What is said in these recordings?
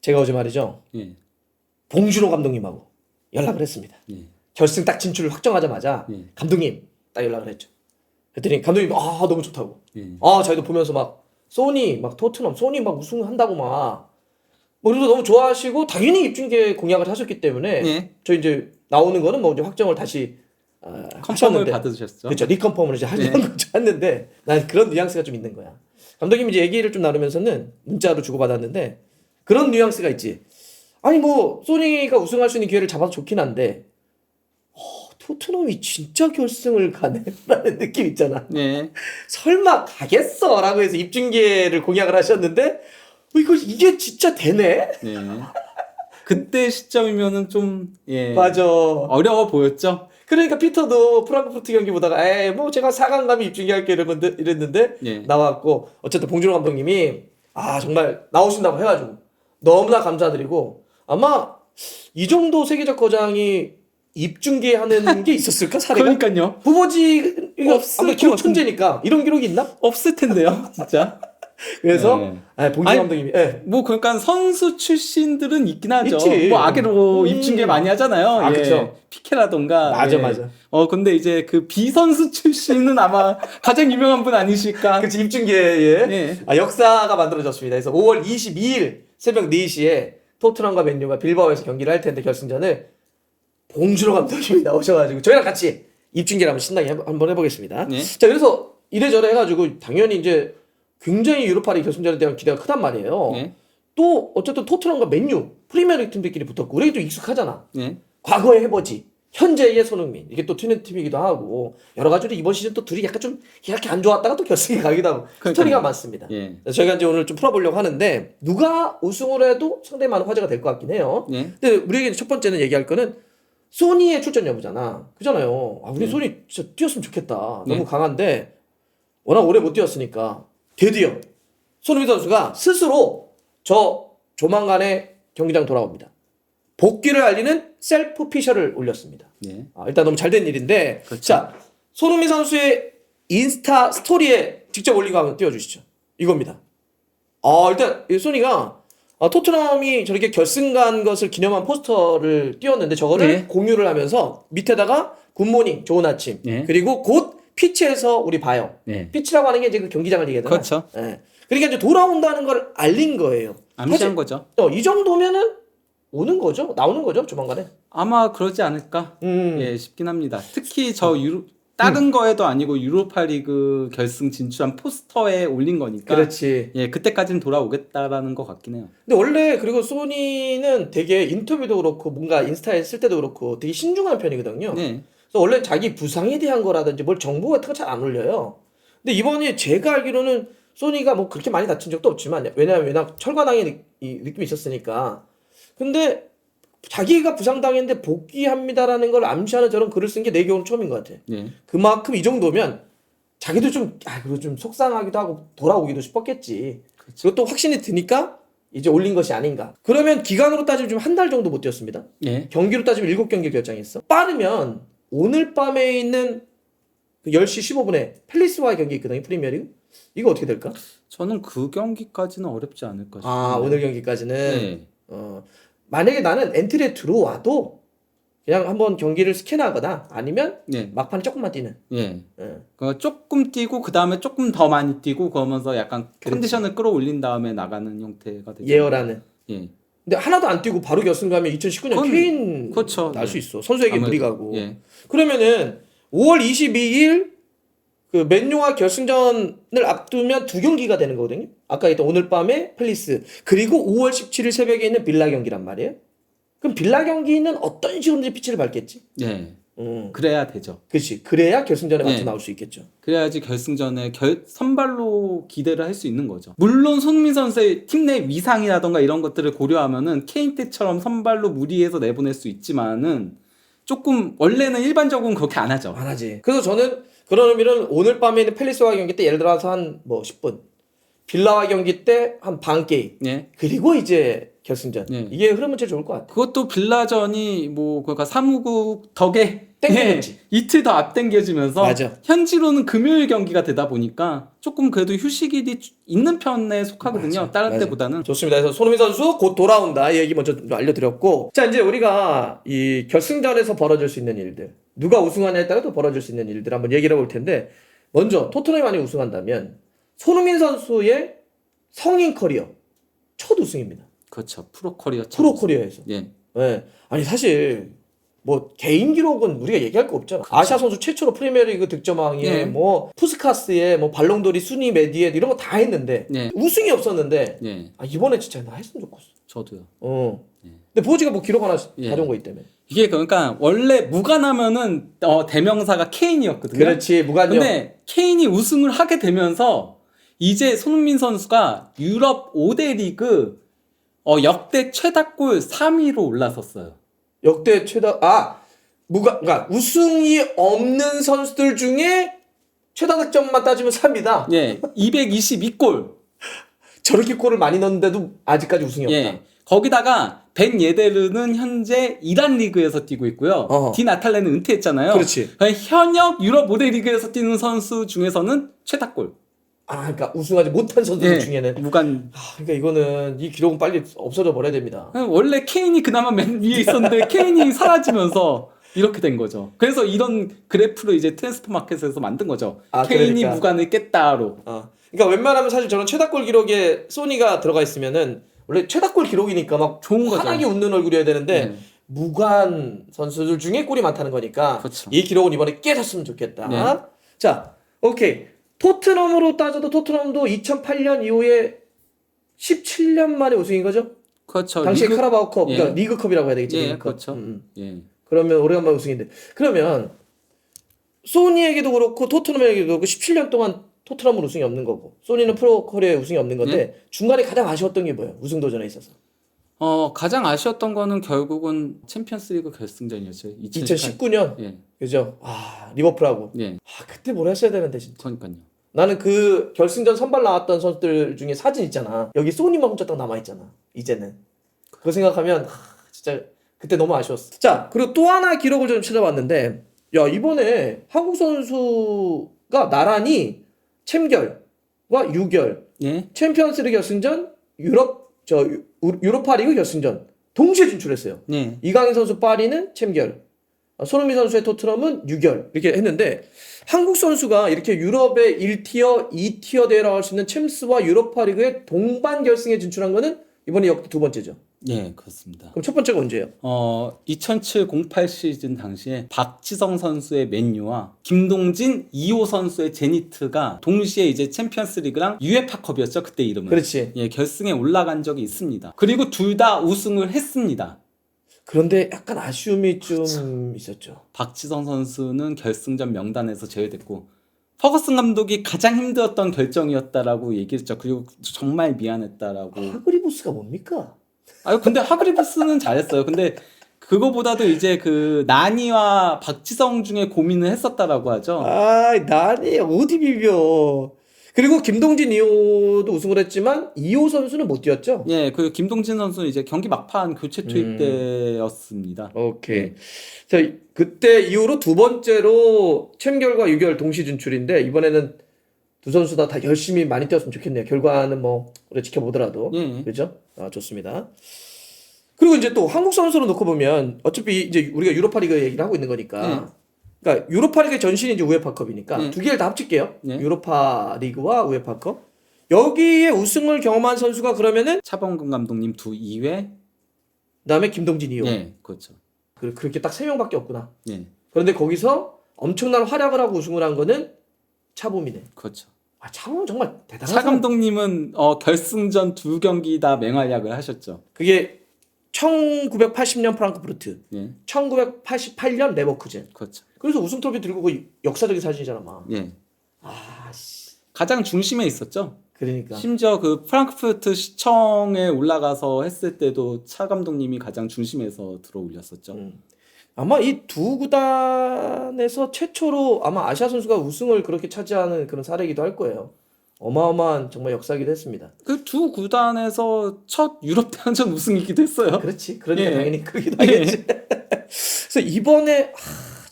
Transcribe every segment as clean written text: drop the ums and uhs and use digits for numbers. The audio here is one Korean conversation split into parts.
제가 어제 말이죠. 예. 봉준호 감독님하고 연락을 했습니다. 예. 결승 딱 진출을 확정하자마자 예. 감독님 딱 연락을 했죠. 그랬더니 감독님 너무 좋다고. 예. 자기도 보면서 막 소니 막 토트넘 소니 막 우승한다고 막 그래서 너무 좋아하시고 당연히 입중계 공약을 하셨기 때문에 예. 저 이제 나오는 거는 뭐 이제 확정을 다시 컨펌을 하셨는데 받으셨죠? 그렇죠. 리컨펌을 이제 하는 거죠. 했는데 난 그런 뉘앙스가 좀 있는 거야. 감독님이 이제 얘기를 좀 나누면서는 문자로 주고받았는데 그런 뉘앙스가 있지. 아니 뭐 소니가 우승할 수 있는 기회를 잡아서 좋긴 한데 토트넘이 진짜 결승을 가네 라는 느낌 있잖아. 예. 설마 가겠어 라고 해서 입중계를 공약을 하셨는데 이게 진짜 되네? 예. 그때 시점이면은 좀 맞아. 어려워 보였죠? 그러니까 피터도 프랑크푸르트 경기 보다가 뭐 제가 4강 가면 입중계할게 이랬는데 예. 나왔고 어쨌든 봉준호 감독님이 정말 나오신다고 해가지고 너무나 감사드리고 아마 이 정도 세계적 거장이 입중계하는 게 있었을까 사례가? 그러니까요. 부모지 이거 없을 아무래도 기록 것 천재니까 이런 기록이 있나? 없을 텐데요, 진짜. 그래서 봉준호 아니, 감독님이 뭐 그러니까 선수 출신들은 있긴 하죠. 있지. 뭐 아게로 입중계 많이 하잖아요. 그쵸. 피케라던가. 맞아, 맞아. 근데 이제 그 비선수 출신은 아마 가장 유명한 분 아니실까? 그치 입중계에 예. 역사가 만들어졌습니다. 그래서 5월 22일 새벽 4시에 토트넘과 맨유가 빌바오에서 경기를 할 텐데 결승전을 봉준호 감독님이 나오셔가지고 저희랑 같이 입중계를 한번 신나게 한번 해보겠습니다. 예. 자 그래서 이래저래 해가지고 당연히 이제 굉장히 유로파리그 결승전에 대한 기대가 크단 말이에요. 예. 또 어쨌든 토트넘과 맨유 프리미어리그 팀들끼리 붙었고 우리가 좀 익숙하잖아. 예. 과거의 해버지 현재의 손흥민 이게 또 튀는 팀이기도 하고 여러 가지로 이번 시즌 또 둘이 약간 좀 이렇게 안 좋았다가 또 결승에 가기도 하고 스토리가 많습니다. 예. 그래서 저희가 이제 오늘 좀 풀어보려고 하는데 누가 우승을 해도 상당히 많은 화제가 될 것 같긴 해요. 예. 근데 우리에게 첫 번째는 얘기할 거는 소니의 출전 여부잖아. 그잖아요. 우리 소니 진짜 뛰었으면 좋겠다. 너무 강한데 워낙 오래 못 뛰었으니까 드디어 손흥민 선수가 스스로 저 조만간에 경기장 돌아옵니다. 복귀를 알리는 셀프 피셜을 올렸습니다. 예. 일단 너무 잘 된 일인데 그렇죠. 자 손흥민 선수의 인스타 스토리에 직접 올린 거 한번 띄워주시죠. 이겁니다. 일단 이 소니가 토트넘이 저렇게 결승 간 것을 기념한 포스터를 띄웠는데 저거를 네. 공유를 하면서 밑에다가 굿모닝 좋은 아침 네. 그리고 곧 피치에서 우리 봐요. 네. 피치라고 하는 게 이제 그 경기장을 얘기하잖아. 그렇죠. 예. 그러니까 이제 돌아온다는 걸 알린 거예요. 암시한 거죠. 이 정도면은 오는 거죠? 나오는 거죠? 조만간에. 아마 그러지 않을까 싶긴 합니다. 특히 다른 거에도 아니고 유로파리그 결승 진출한 포스터에 올린 거니까. 그렇지. 그때까지는 돌아오겠다라는 것 같긴 해요. 근데 원래 그리고 소니는 되게 인터뷰도 그렇고 뭔가 인스타에 쓸 때도 그렇고 되게 신중한 편이거든요. 네. 그래서 원래 자기 부상에 대한 거라든지 뭘 정보 같은 거 잘 안 올려요. 근데 이번에 제가 알기로는 소니가 뭐 그렇게 많이 다친 적도 없지만 왜냐면 워낙 철관왕의 느낌이 있었으니까. 근데 자기가 부상당했는데 복귀합니다라는 걸 암시하는 저런 글을 쓴 게 내 경우는 처음인 것 같아. 네. 그만큼 이 정도면 자기도 좀 그리고 좀 속상하기도 하고 돌아오기도 싶었겠지. 그것도 확신이 드니까 이제 올린 것이 아닌가. 그러면 기간으로 따지면 좀 한 달 정도 못 뛰었습니다. 예. 경기로 따지면 7경기 결정했어. 빠르면 오늘 밤에 있는 그 10시 15분에 팰리스와의 경기 있거든요. 프리미어리그. 이거 어떻게 될까? 저는 그 경기까지는 어렵지 않을까 싶어요. 오늘 경기까지는 네. 만약에 나는 엔트리에 들어와도 그냥 한번 경기를 스캔하거나 아니면 네. 막판에 조금만 뛰는. 예. 조금 뛰고 그 다음에 조금 더 많이 뛰고 그러면서 약간 컨디션을 끌어올린 다음에 나가는 형태가 되죠. 예열하는. 예. 근데 하나도 안 뛰고 바로 결승 가면 2019년 케인 그렇죠. 날 수 있어. 선수에게 무리 가고. 예. 그러면은 5월 22일 그 맨유와 결승전을 앞두면 두 경기가 되는 거거든요. 아까 했던 오늘 밤에 팰리스 그리고 5월 17일 새벽에 있는 빌라 경기란 말이에요. 그럼 빌라 경기는 어떤 식으로 피치를 밟겠지? 예. 그래야 되죠. 그렇지. 그래야 결승전에 맞춰 나올 수 있겠죠. 그래야지 결승전에 선발로 기대를 할 수 있는 거죠. 물론 손흥민 선수의 팀 내 위상이라던가 이런 것들을 고려하면은 케인 때처럼 선발로 무리해서 내보낼 수 있지만은 조금 원래는 일반적으로 그렇게 안 하죠. 안 하지. 그래서 저는 그런 의미는 오늘 밤에 있는 팰리스와 경기 때 예를 들어서 한 뭐 10분 빌라와 경기 때 한 반 게임 예. 그리고 이제 결승전 예. 이게 흐름은 제일 좋을 것 같아. 그것도 빌라전이 뭐 그러니까 사무국 덕에 땡겨졌지. 이틀 더 앞당겨지면서 맞아. 현지로는 금요일 경기가 되다 보니까 조금 그래도 휴식일이 있는 편에 속하거든요. 맞아, 다른 맞아. 때보다는. 좋습니다. 그래서 손흥민 선수 곧 돌아온다. 이 얘기 먼저 좀 알려드렸고, 자 이제 우리가 이 결승전에서 벌어질 수 있는 일들, 누가 우승하냐에 따라 또 벌어질 수 있는 일들 한번 얘기를 해볼 텐데, 먼저 토트넘이 만약 우승한다면 손흥민 선수의 성인 커리어 첫 우승입니다. 그렇죠. 프로 커리어 첫 프로 우승. 커리어에서. 예. 네. 아니 사실 뭐 개인 기록은 우리가 얘기할 거 없잖아. 아시아 선수 최초로 프리미어리그 득점왕에 예. 뭐 푸스카스에 뭐 발롱도리 순위 메디에 이런 거 다 했는데 예. 우승이 없었는데 예. 아 이번에 진짜 나 했으면 좋겠어. 저도요. 예. 근데 보지가 뭐 기록 하나 예. 가져온 거 있다며. 이게 그러니까 원래 무관하면은 대명사가 케인이었거든요. 그렇지 무관요. 근데 케인이 우승을 하게 되면서 이제 손흥민 선수가 유럽 5대 리그 역대 최다골 3위로 올라섰어요. 역대 최다 그러니까 우승이 없는 선수들 중에 최다 득점만 따지면 3위다. 예, 222골. 저렇게 골을 많이 넣는데도 아직까지 우승이 없다. 예, 거기다가 벤 예데르는 현재 이란 리그에서 뛰고 있고요. 디 나탈레는 은퇴했잖아요. 그렇지. 현역 유럽 5대 리그에서 뛰는 선수 중에서는 최다골. 그러니까 우승하지 못한 선수들 예, 중에는 무관. 그러니까 이거는 이 기록은 빨리 없어져 버려야 됩니다. 원래 케인이 그나마 맨 위에 있었는데 케인이 사라지면서 이렇게 된 거죠. 그래서 이런 그래프를 이제 트랜스퍼 마켓에서 만든 거죠. 케인이 그러니까. 무관을 깼다로. 그러니까 웬만하면 사실 저런 최다골 기록에 소니가 들어가 있으면은 원래 최다골 기록이니까 막 좋은 거죠. 환하게 웃는 얼굴이어야 되는데 네. 무관 선수들 중에 골이 많다는 거니까 그렇죠. 이 기록은 이번에 깨졌으면 좋겠다. 네. 자, 오케이. 토트넘으로 따져도 토트넘도 2008년 이후에 17년 만에 우승인 거죠? 그렇죠. 당시에 카라바오컵, 예. 그러니까 리그컵이라고 해야 되겠지. 예, 리그컵. 그렇죠. 예. 그러면 오래간만에 우승인데 그러면 소니에게도 그렇고 토트넘에게도 그렇고 17년 동안 토트넘은 우승이 없는 거고 소니는 프로 커리어에 우승이 없는 건데 중간에 가장 아쉬웠던 게 뭐예요? 우승 도전에 있어서. 가장 아쉬웠던 거는 결국은 챔피언스리그 결승전이었죠. 2019년. 예. 그죠? 리버풀하고. 예. 그때 뭘 했어야 되는데 진짜. 그러니까요. 나는 그 결승전 선발 나왔던 선수들 중에 사진 있잖아. 여기 소니만 혼자 딱 남아 있잖아. 이제는. 그거 생각하면 진짜 그때 너무 아쉬웠어. 자, 그리고 또 하나 기록을 좀 찾아봤는데 야, 이번에 한국 선수가 나란히 챔결과 유결, 예. 챔피언스리그 결승전, 유로파리그 결승전 동시에 진출했어요. 예. 이강인 선수 파리는 챔결, 손흥민 선수의 토트넘은 유결 이렇게 했는데 한국 선수가 이렇게 유럽의 1티어, 2티어 대회라고 할 수 있는 챔스와 유로파리그의 동반 결승에 진출한 거는 이번이 역대 두 번째죠. 예, 그렇습니다. 그럼 첫 번째가 언제예요? 2007-08 시즌 당시에 박지성 선수의 맨유와 김동진 2호 선수의 제니트가 동시에 이제 챔피언스리그랑 유에파컵이었죠. 그때 이름은. 그렇지. 예, 결승에 올라간 적이 있습니다. 그리고 둘 다 우승을 했습니다. 그런데 약간 아쉬움이 좀 있었죠. 박지성 선수는 결승전 명단에서 제외됐고 퍼거슨 감독이 가장 힘들었던 결정이었다라고 얘기했죠. 그리고 정말 미안했다라고. 하그리보스가 뭡니까? 근데 하그리보스는 잘했어요. 근데 그거보다도 이제 그 나니와 박지성 중에 고민을 했었다라고 하죠. 나니 어디 비벼. 그리고 김동진 2호도 우승을 했지만 2호 선수는 못 뛰었죠? 예, 그 김동진 선수는 이제 경기 막판 교체 투입 때였습니다. 오케이. 자, 그때 이후로 두 번째로 챔결과 유결 동시 진출인데 이번에는 두 선수 다 열심히 많이 뛰었으면 좋겠네요. 결과는 뭐 우리 지켜보더라도. 예. 그렇죠? 좋습니다. 그리고 이제 또 한국 선수로 놓고 보면 어차피 이제 우리가 유로파리그 얘기를 하고 있는 거니까 그러니까 유로파리그의 전신이 이제 우에파컵이니까 두 개를 다 합칠게요. 유로파리그와 우에파컵. 여기에 우승을 경험한 선수가 그러면은 차범근 감독님 2회. 그다음에 김동진 2호. 예, 그렇죠. 그렇게 딱 3명밖에 없구나. 예, 그런데 거기서 엄청난 활약을 하고 우승을 한 거는 차범이네. 그렇죠. 차범은 정말 대단한 차 사람. 감독님은 결승전 2경기 다 맹활약을 하셨죠. 그게 1980년 프랑크푸르트, 예, 1988년 레버쿠젠. 그렇죠. 그래서 우승 트로피 들고 그 역사적인 사진이잖아, 막. 예. 가장 중심에 있었죠. 그러니까. 심지어 그 프랑크푸르트 시청에 올라가서 했을 때도 차 감독님이 가장 중심에서 들어 올렸었죠. 아마 이 두 구단에서 최초로 아마 아시아 선수가 우승을 그렇게 차지하는 그런 사례이기도 할 거예요. 어마어마한 정말 역사이기도 했습니다. 그 두 구단에서 첫 유럽 대항전 우승이기도 했어요. 그렇지. 그러니까 예. 당연히 그러기도 하겠지. 그래서 이번에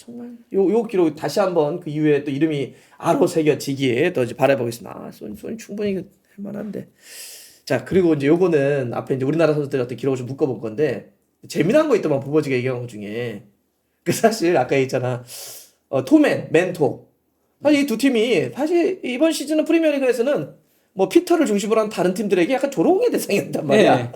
정말 요 기록 다시 한번 그 이후에 또 이름이 아로 새겨지기에 또 이제 바라보겠습니다. 소니 충분히 할 만한데. 자, 그리고 이제 요거는 앞에 이제 우리나라 선수들 어떤 기록을 좀 묶어볼 건데 재미난 거 있더만 부버지가 얘기한 것 중에 그 사실 아까 얘기했잖아. 토맨, 맨토. 사실 이 두 팀이 사실 이번 시즌은 프리미어리그에서는 뭐 피터를 중심으로 한 다른 팀들에게 약간 조롱의 대상이었단 말이야. 네.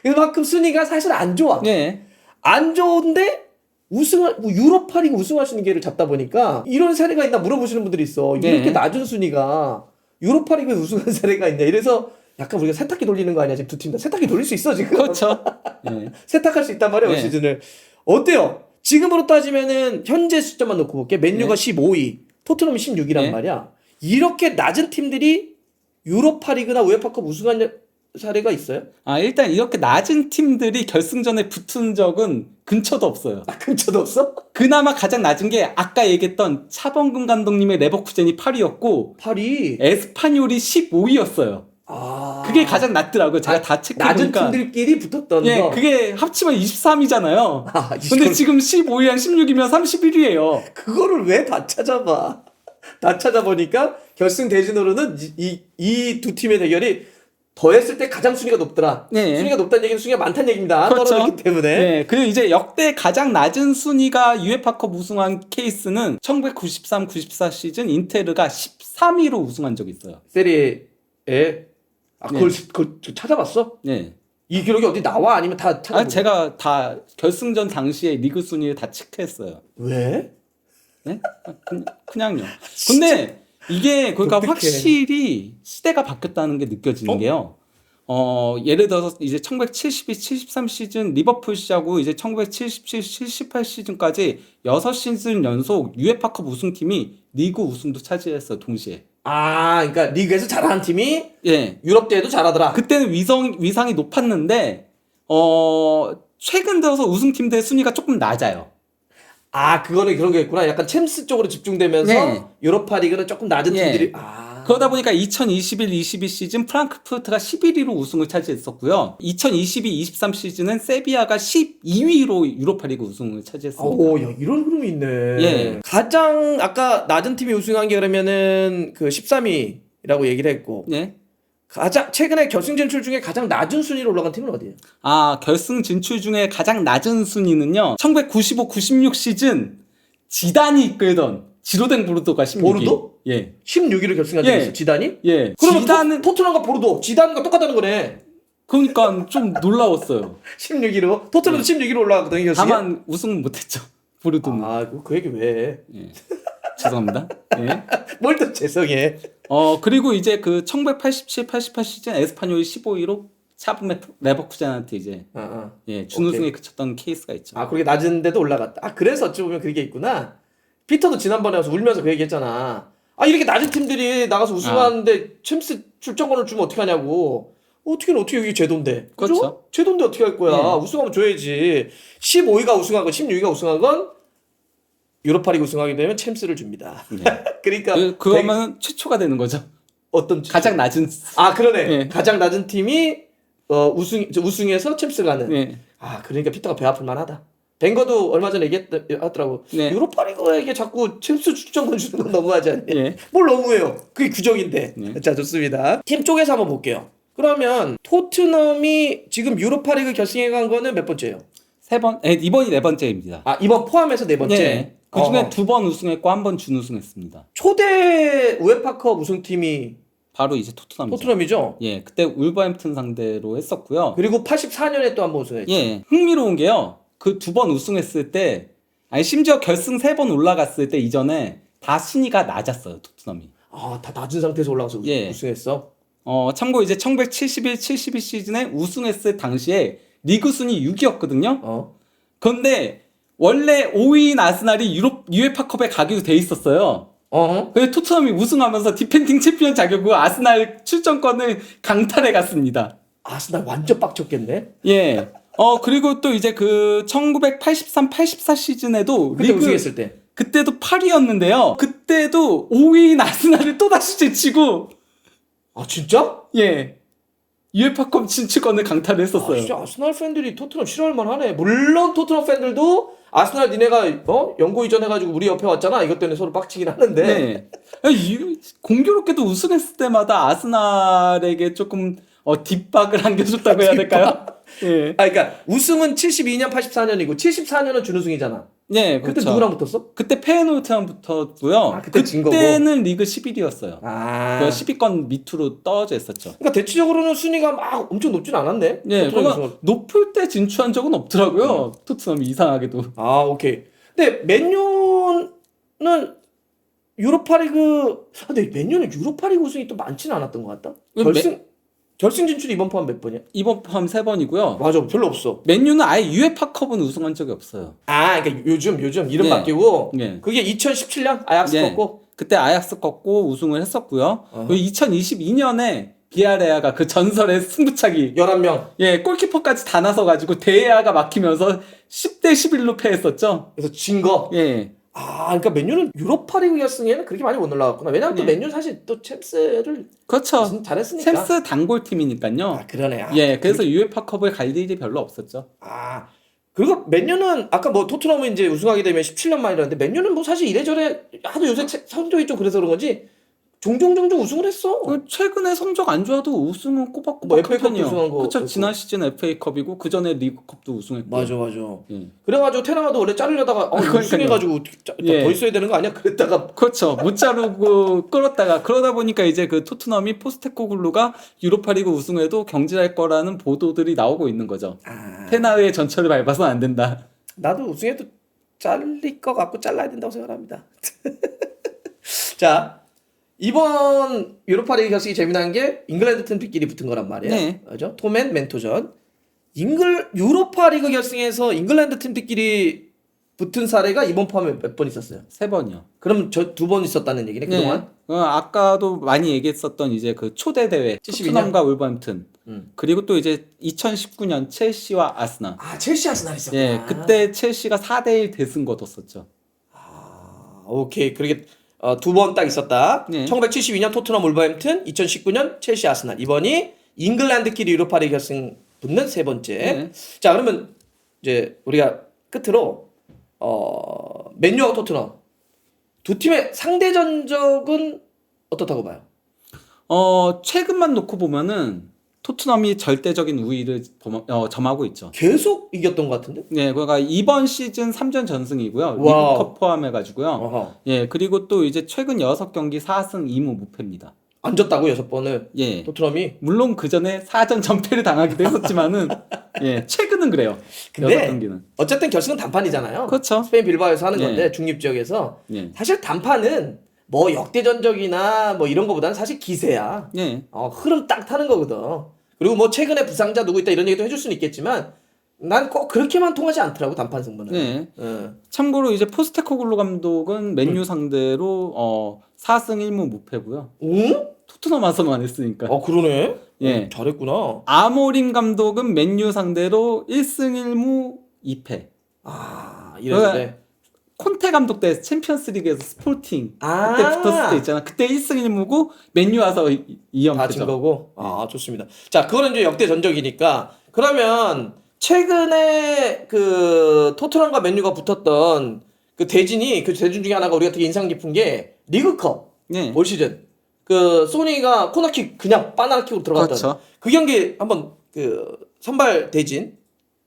그만큼 순위가 사실 안 좋아. 네. 안 좋은데 뭐 유로파리그 우승할 수 있는 기회를 잡다 보니까 이런 사례가 있나 물어보시는 분들이 있어. 네. 이렇게 낮은 순위가 유로파리그에 우승한 사례가 있냐. 이래서 약간 우리가 세탁기 돌리는 거 아니야 지금 두 팀 다. 세탁기 돌릴 수 있어 지금. 그렇죠. 네. 세탁할 수 있단 말이야 올 네. 시즌을. 어때요? 지금으로 따지면은 현재 숫자만 놓고 볼게. 맨유가 네. 15위, 토트넘이 16위란 네. 말이야. 이렇게 낮은 팀들이 유로파리그나 우에파컵 우승한 사례가 있어요? 일단 이렇게 낮은 팀들이 결승전에 붙은 적은 근처도 없어요. 아, 근처도 없어? 그나마 가장 낮은 게 아까 얘기했던 차범근 감독님의 레버쿠젠이 8위였고 8위. 에스파�올이 15위였어요. 아. 그게 가장 낮더라고요. 제가 다 낮은 체크해보니까. 팀들끼리 붙었던 예, 거. 그게 합치면 23위잖아요. 근데 이걸- 지금 15위 한 16이면 31위예요. 그거를 왜 다 찾아봐? 다 찾아보니까 결승 대진으로는 이 두 팀의 대결이 더했을 때 가장 순위가 높더라. 네. 순위가 높다는 얘기는 순위가 많다는 얘기입니다. 그렇죠. 떨어졌기 때문에. 네, 그리고 이제 역대 가장 낮은 순위가 유에파컵 우승한 케이스는 1993-94 시즌 인테르가 13위로 우승한 적이 있어요. 세리에 그걸 네. 찾아봤어? 네. 이 기록이 어디 나와? 아니면 다 찾아본 거야? 제가 다 결승전 당시에 리그 순위를 다 체크했어요. 왜? 네? 그냥요. 근데 이게 그러니까 독특해. 확실히 시대가 바뀌었다는 게 느껴지는 게요. 예를 들어서 이제 1972-73 시즌 리버풀 시하고 이제 1977-78 시즌까지 6시즌 연속 유에파컵 우승팀이 리그 우승도 차지했어요, 동시에. 그러니까 리그에서 잘하는 팀이 예. 유럽 대회도 잘하더라. 그때는 위상이 높았는데 최근 들어서 우승팀들의 순위가 조금 낮아요. 그거는 그런 게 있구나. 약간 챔스 쪽으로 집중되면서 네. 유로파 리그는 조금 낮은 예. 팀들이 그러다 보니까 2021-22 시즌 프랑크푸르트가 11위로 우승을 차지했었고요. 2022-23 시즌은 세비야가 12위로 유로파리그 우승을 차지했습니다. 야, 이런 흐름이 있네. 예. 가장 아까 낮은 팀이 우승한 게 그러면은 그 13위라고 얘기를 했고 네. 가장 최근에 결승 진출 중에 가장 낮은 순위로 올라간 팀은 어디예요? 결승 진출 중에 가장 낮은 순위는요. 1995-96 시즌 지단이 이끌던 지로댕 보르도가 16위. 보르도? 예. 16위로 결승한 적이 있어. 지단이? 예. 그러면 지단은 토트넘과 보르도 지단과 똑같다는 거네. 그러니까 좀 놀라웠어요. 16위로 토트넘도 16위로 올라갔거든요. 결승에. 다만 우승은 못했죠. 보르도는. 그 얘기 왜? 예. 죄송합니다. 예. 뭘 또 죄송해. 그리고 이제 그 1987-88 시즌 에스파뇰이 15위로 차범 레버쿠젠한테 이제 준우승에 그쳤던 케이스가 있죠. 그렇게 낮은데도 올라갔다. 그래서 어찌 보면 그게 있구나. 피터도 지난번에 와서 울면서 그 얘기했잖아. 이렇게 낮은 팀들이 나가서 우승하는데 챔스 출전권을 주면 어떡하냐고. 어떻게 여기 제도인데. 그죠? 그렇죠. 제도인데 어떻게 할 거야. 네. 우승하면 줘야지. 15위가 우승하건 16위가 우승하건 유로파리그 우승하게 되면 챔스를 줍니다. 네. 그러니까 그러면 최초가 되는 거죠. 어떤 가장 낮은. 그러네. 네. 가장 낮은 팀이 우승해서 챔스 가는. 네. 그러니까 피터가 배 아플 만하다. 벵거도 얼마 전에 얘기하더라고. 네. 유로파리그에게 자꾸 챔스 출전권 주는 건 너무하지 않니? 예. 뭘 너무해요. 그게 규정인데. 네. 자, 좋습니다. 팀 쪽에서 한번 볼게요. 그러면 토트넘이 지금 유로파리그 결승에 간 거는 몇 번째예요? 3번, 이번이 4번째입니다. 이번 포함해서 네 번째. 네. 그 중에 2번 우승했고 1번 준우승했습니다. 초대 우에파컵 우승팀이 바로 이제 토트넘이죠. 토트넘이죠. 예, 그때 울버햄튼 상대로 했었고요. 그리고 84년에 또 한 번 우승했죠. 예, 흥미로운 게요. 그 2번 우승했을 때, 심지어 결승 3번 올라갔을 때 이전에 다 순위가 낮았어요, 토트넘이. 다 낮은 상태에서 올라가서 예. 우승했어? 참고 이제 1971-72 시즌에 우승했을 당시에 리그 순위 6위였거든요. 그런데 원래 5위인 아스날이 유에파컵에 가기로 돼 있었어요. 근데 토트넘이 우승하면서 디펜딩 챔피언 자격으로 아스날 출전권을 강탈해 갔습니다. 아스날 완전 빡쳤겠네? 예. 그리고 또 이제 그 1983-84 시즌에도 그때 우승했을 때. 그때도 8위였는데요. 그때도 5위인 아스날을 또다시 제치고 진짜? 예. UEFA컵 진출권을 강타를 했었어요. 진짜 아스날 팬들이 토트넘 싫어할 만하네. 물론 토트넘 팬들도 아스날 니네가 연고 이전해가지고 우리 옆에 왔잖아. 이것 때문에 서로 빡치긴 하는데. 네. 공교롭게도 우승했을 때마다 아스날에게 조금 뒷박을 안겨줬다고 해야 될까요? 예. 그러니까 우승은 72년, 84년이고 74년은 준우승이잖아. 네, 그때 그렇죠. 누구랑 붙었어? 그때 페노르트랑 붙었고요. 그때 진 거고. 그때는 리그 11위였어요. 그 아. 10위권 밑으로 떨어져 있었죠. 그러니까 대체적으로는 순위가 막 엄청 높진 않았네. 예, 토트넘이 그러니까 높을 때 진출한 적은 없더라고요. 토트넘이 이상하게도. 아, 오케이. 근데 맨유는 유로파리그. 근데 맨유는 유로파리그 우승이 또 많지는 않았던 것 같다. 결승 진출이 이번 포함 몇 번이야? 이번 포함 3번이고요. 맞아, 별로 없어. 맨유는 아예 UEFA컵은 우승한 적이 없어요. 그러니까 요즘 이름 예. 바뀌고 예. 그게 2017년 아약스 예. 꺾고. 그때 아약스 꺾고 우승을 했었고요. 그리고 2022년에 비아레아가 그 전설의 승부차기 11명. 골키퍼까지 다 나서가지고 데에아가 막히면서 10대 11로 패했었죠. 그래서 진 거. 예. 그러니까 맨유는 유로파리그 결승에는 그렇게 많이 못 올라갔구나. 왜냐면 또 네. 맨유는 사실 또 챔스를 그렇죠. 잘했으니까. 챔스 단골팀이니까요. 그러네. 그래서 UEFA컵을 갈 일이 별로 없었죠. 그리고 맨유는 아까 뭐 토트넘은 이제 우승하게 되면 17년 만이라는데 맨유는 뭐 사실 이래저래 하도 요새 성적이 좀 그래서 그런 건지 종종 우승을 했어. 최근에 성적 안 좋아도 우승은 꼬박꼬박 뭐 FA컵도 우승한 거 그렇죠. 있고. 지난 시즌 FA컵이고 그 전에 리그컵도 우승했고. 맞아. 예. 그래가지고 테나가도 원래 자르려다가 그러니까요. 우승해가지고 더 있어야 되는 거 아니야? 그랬다가 그렇죠. 못 자르고 끌었다가 그러다 보니까 이제 그 토트넘이 포스테코글루가 유로파리그 우승해도 경질할 거라는 보도들이 나오고 있는 거죠. 테나의 전철을 밟아서는 안 된다. 나도 우승해도 잘릴 것 같고 잘라야 된다고 생각합니다. 자, 이번 유로파리그 결승이 재미난 게 잉글랜드 팀들끼리 붙은 거란 말이에요. 네. 그죠? 톰앤 멘토전. 유로파리그 결승에서 잉글랜드 팀들끼리 붙은 사례가 이번 포함에 몇 번 있었어요? 3번이요. 그럼 저 2번 있었다는 얘기네 그동안. 아까도 많이 얘기했었던 이제 그 초대 대회 72년? 토트넘과 울버햄튼 그리고 또 이제 2019년 첼시와 아스날. 첼시 아스날 있었구나. 예, 그때 첼시가 4대1 대승 거뒀었죠. 오케이. 그렇게 2번 딱 있었다. 네. 1972년 토트넘 울버햄튼, 2019년 첼시 아스날. 이번이 잉글랜드끼리 유로파리그 결승 붙는 세 번째. 네. 자, 그러면 이제 우리가 끝으로 맨유와 토트넘 두 팀의 상대 전적은 어떻다고 봐요? 최근만 놓고 보면은 토트넘이 절대적인 우위를 점하고 있죠. 계속 이겼던 것 같은데? 네, 그러니까 이번 시즌 3전 전승이고요. 와우. 리그컵 포함해가지고요. 어허. 예, 그리고 또 이제 최근 6경기 4승 2무 무패입니다. 안 졌다고 6번을 예. 토트넘이. 물론 그 전에 4전 전패를 당하기도 했었지만은 최근은 그래요. 근데 6경기는. 어쨌든 결승은 단판이잖아요. 그렇죠. 스페인 빌바오에서 하는 예. 건데 중립 지역에서 예. 사실 단판은 뭐 역대 전적이나 뭐 이런 거보다는 사실 기세야. 예. 흐름 딱 타는 거거든. 그리고 뭐 최근에 부상자 누구 있다 이런 얘기도 해줄 수는 있겠지만 난 꼭 그렇게만 통하지 않더라고 단판 승부는. 예. 예. 참고로 이제 포스테코글루 감독은 맨유 상대로 4승 1무 무패고요. 응? 토트넘 와서만 했으니까. 그러네. 예. 잘했구나. 아모림 감독은 맨유 상대로 1승 1무 2패. 이래저래. 콘테 감독 때 챔피언스리그에서 스포팅 아. 그때 붙었을 때 있잖아. 그때 1승 1무고 맨유 와서 2연패죠. 다 진 거고. 좋습니다. 자, 그거는 이제 역대 전적이니까. 그러면 최근에 그 토트넘과 맨유가 붙었던 그 대진이 그 대진 중에 하나가 우리가 되게 인상 깊은 게 리그컵 네. 올 시즌 그 소니가 코너킥 그냥 바나나킥으로 들어갔던 그렇죠. 그 경기 한번 그 선발 대진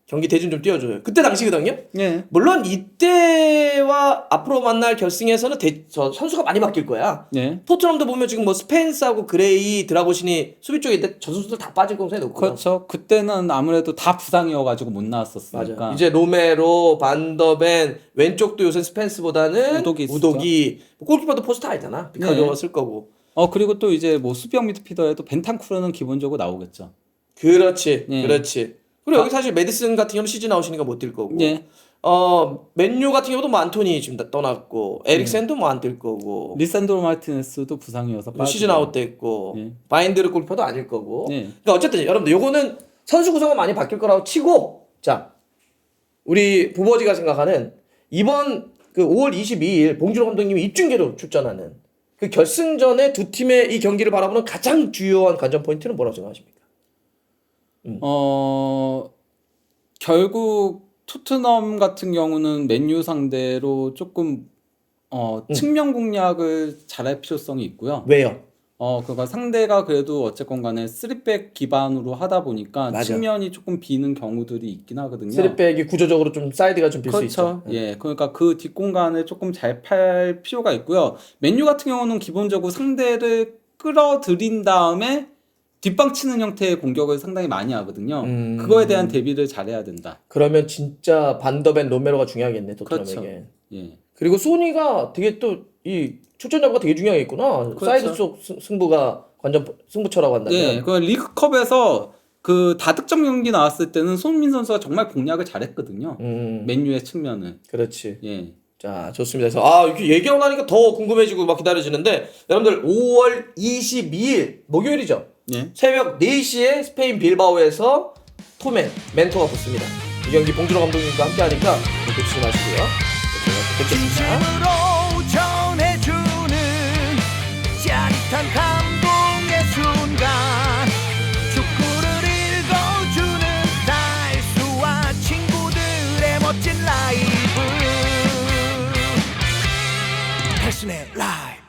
경기 대진 좀 띄워줘요. 그때 당시거든요. 네. 물론 이때와 앞으로 만날 결승에서는 선수가 많이 바뀔 거야. 네. 토트넘도 보면 지금 뭐 스펜스하고 그레이, 드라고신이 수비 쪽에 있는데 저 선수들 다 빠질 가능성이 높고. 그렇죠. 그때는 아무래도 다 부상이어가지고 못 나왔었으니까. 맞아. 이제 로메로, 반더벤, 왼쪽도 요새 스펜스보다는 우독이 골키퍼도 포스트 알잖아. 비카리오가 쓸 거고. 그리고 또 이제 뭐 수비형 미드필더에도 벤탄쿠르는 기본적으로 나오겠죠. 그렇지. 네. 그렇지. 그리고 여기 사실 메디슨 같은 경우는 시즌 아웃이니까 못 뛸 거고. 네. 맨유 같은 경우도 뭐 안토니 지금 다 떠났고, 에릭센도 뭐 안 뛸 거고. 리산드로 마르티네스도 부상이어서 시즌 아웃 됐고, 네. 바인드르 골키퍼도 아닐 거고. 네. 그러니까 어쨌든 여러분들 요거는 선수 구성은 많이 바뀔 거라고 치고, 자, 우리 부버지가 생각하는 이번 그 5월 22일 봉준호 감독님이 입중계로 출전하는 그 결승전에 두 팀의 이 경기를 바라보는 가장 주요한 관전 포인트는 뭐라고 생각하십니까? 결국 토트넘 같은 경우는 맨유 상대로 조금 측면 공략을 잘할 필요성이 있고요. 왜요? 그러니까 상대가 그래도 어쨌건 간에 3백 기반으로 하다 보니까 맞아. 측면이 조금 비는 경우들이 있긴 하거든요. 3백이 구조적으로 좀 사이드가 좀 빌 수 있죠. 그렇죠. 예. 그러니까 그 뒷공간을 조금 잘 팔 필요가 있고요. 맨유 같은 경우는 기본적으로 상대를 끌어들인 다음에 뒷방 치는 형태의 공격을 상당히 많이 하거든요. 그거에 대한 대비를 잘해야 된다. 그러면 진짜 반더벤 로메로가 중요하겠네, 그렇죠. 토트넘에게. 예. 그리고 그리고 소니가 되게 또 이 출전 여부가 되게 중요하겠구나. 그렇죠. 사이드 쪽 승부가 완전 승부처라고 한다면. 예. 그 리그컵에서 그 다득점 경기 나왔을 때는 손흥민 선수가 정말 공략을 잘했거든요. 맨유의 측면을. 그렇지. 예. 자, 좋습니다. 그래서 이렇게 얘기하고 나니까 더 궁금해지고 막 기다려지는데 여러분들 5월 22일 목요일이죠. 예. 새벽 4시에 스페인 빌바오에서 토멘 멘토가 붙습니다. 이 경기 봉준호 감독님과 함께 하니까 놓치지 마시고요. 제가 뵙겠습니다. 진심으로 전해주는 짜릿한 감동의 순간 축구를 읽어주는 달수와 친구들의 멋진 라이브 달순의 라이브